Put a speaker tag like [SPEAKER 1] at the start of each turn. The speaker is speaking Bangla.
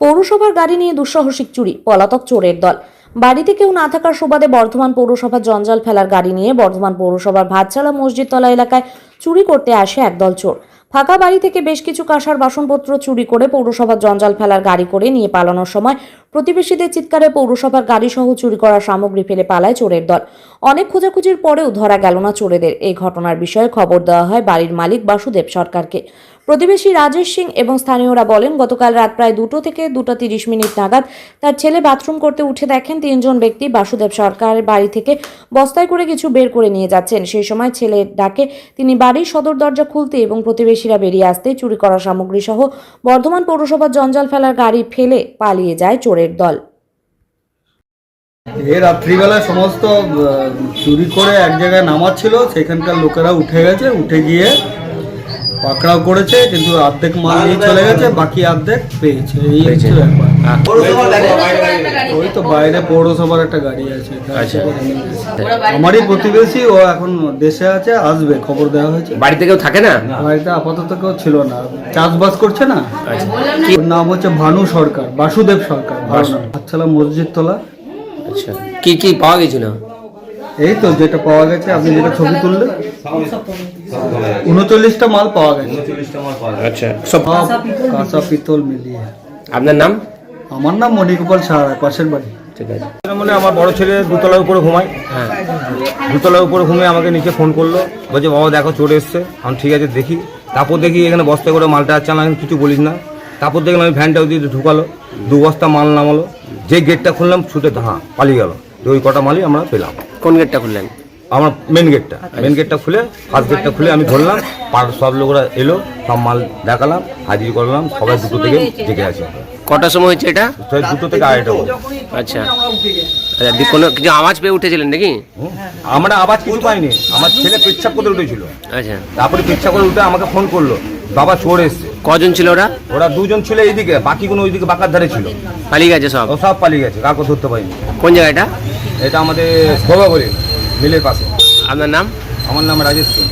[SPEAKER 1] পৌরসভার গাড়ি নিয়ে দুঃসাহসিক চুরি, পলাতক চোরের দল। বাড়িতে কেউ না থাকার সুবাদে বর্ধমান পৌরসভার জঞ্জাল ফেলার গাড়ি নিয়ে বর্ধমান পৌরসভার ভাতচালা মসজিদতলা এলাকায় চুরি করতে আসে একদল চোর। ফাঁকা বাড়ি থেকে বেশ কিছু কাঁসার বাসনপত্র চুরি করে পৌরসভার জঞ্জাল ফেলার গাড়ি করে নিয়ে পালানোর সময় প্রতিবেশীদের চিৎকারে পৌরসভার গাড়ি সহ চুরি করা সামগ্রী ফেলে পালায় চোরের দল। অনেক খোঁজাখুঁজির পরেও ধরা গেল না চোরেদের। এই ঘটনার বিষয়ে খবর দেওয়া হয় বাড়ির মালিক বাসুদেব সরকারকে। প্রতিবেশী রাজেশ সিং এবং স্থানীয়রা বলেন, গতকাল রাত প্রায় 2টো থেকে 2:30 নাগাদ তার ছেলে বাথরুম করতে উঠে দেখেন 3 জন ব্যক্তি বাসুদেব সরকারের বাড়ি থেকে বস্তায় করে কিছু বের করে নিয়ে যাচ্ছেন। সেই সময় ছেলের ডাকে তিনি বাড়ির সদর দরজা খুলতে এবং প্রতিবেশীরা বেরিয়ে আসতে চুরি করা সামগ্রী সহ বর্ধমান পৌরসভার জঞ্জাল ফেলার গাড়ি ফেলে পালিয়ে যায় চোরের দল।
[SPEAKER 2] রাত্রিবেলায় সমস্ত চুরি করে এক জায়গায় নামাচ্ছিল, সেখানকার লোকেরা উঠে গেছে, উঠে গিয়ে পাকড়াও করেছে, কিন্তু অর্ধেক মাল নিয়ে চলে গেছে, বাকি অর্ধেক পেয়েছে। এই হচ্ছে ব্যাপার। ওই তো বাইরে পৌরসভার একটা গাড়ি আছে, আমারই প্রতিবেশী, ও এখন দেশে আছে, আসবে, খবর দেওয়া হয়েছে।
[SPEAKER 3] বাড়িতে কেউ থাকে না?
[SPEAKER 2] বাড়িতে আপাতত কেউ ছিল না, চাষবাস করছে না। ওর নাম হচ্ছে ভানু সরকার, বাসুদেব সরকার, ভাতচালা মসজিদতলা।
[SPEAKER 3] আচ্ছা, কি কি পাওয়া গেছিল?
[SPEAKER 2] এই তো যেটা পাওয়া গেছে, আপনি যেটা ছবি তুললেন, 39টা মাল পাওয়া গেছে।
[SPEAKER 3] আচ্ছা, সব
[SPEAKER 2] কাঁচা পিতল মিলিয়ে।
[SPEAKER 3] আপনার নাম?
[SPEAKER 2] আমার নাম মণিগোপাল সাহা, পাশের বাড়ি।
[SPEAKER 3] ঠিক আছে।
[SPEAKER 4] মানে আমার বড় ছেলে দুতলার উপরে ঘুমায়,
[SPEAKER 3] হ্যাঁ,
[SPEAKER 4] দুতলার উপরে ঘুমিয়ে আমাকে নিচে ফোন করলো, বলছে বাবা দেখো চোর এসছে। আমি ঠিক আছে দেখি, তারপর দেখি এখানে বস্তায় করে মালটা আসছে, আমি কিছু বলিস না। তারপর দেখলাম আমি ভ্যানটা ওদিকে ঢুকালো, 2 বস্তা মাল নামালো, যে গেটটা খুললাম ছুটে পালিয়ে গেল। ওই কটা মালই আমরা পেলাম।
[SPEAKER 3] কোন গেটটা খুললেন?
[SPEAKER 4] আমার মেন গেটটা খুলে, ফার্স্ট গেটটা খুলে আমি ধরলাম, পাড়ার সব লোকরা এলো, সব মাল দেখালাম, হাজির করলাম, সবাই 2টো থেকে জেগে আছে।
[SPEAKER 3] কটার সময় হচ্ছে এটা?
[SPEAKER 4] 2টো থেকে 2:30 বলে।
[SPEAKER 3] আচ্ছা, কোনো কিছু আওয়াজ পেয়ে উঠেছিলেন নাকি?
[SPEAKER 4] আমরা আওয়াজ কিছু পাইনি, আমার ছেলে পেচ্ছাপ করে উঠেছিল।
[SPEAKER 3] আচ্ছা,
[SPEAKER 4] তারপরে পেচ্ছাপ করে উঠে আমাকে ফোন করলো, বাবা চোর এসছে।
[SPEAKER 3] কজন ছিল ওরা?
[SPEAKER 4] ওরা 2 জন ছিল এইদিকে, বাকি কোনো ওইদিকে বাঁকার ধারে ছিল।
[SPEAKER 3] পালিয়ে গেছে সব?
[SPEAKER 4] ও সব পালিয়ে গেছে, কাউকে ধরতে পারিনি।
[SPEAKER 3] কোন জায়গাটা?
[SPEAKER 4] এটা আমাদের গোবাগড়ি মিলের পাশে।
[SPEAKER 3] আপনার নাম?
[SPEAKER 4] আমার নাম রাজেশ সিং।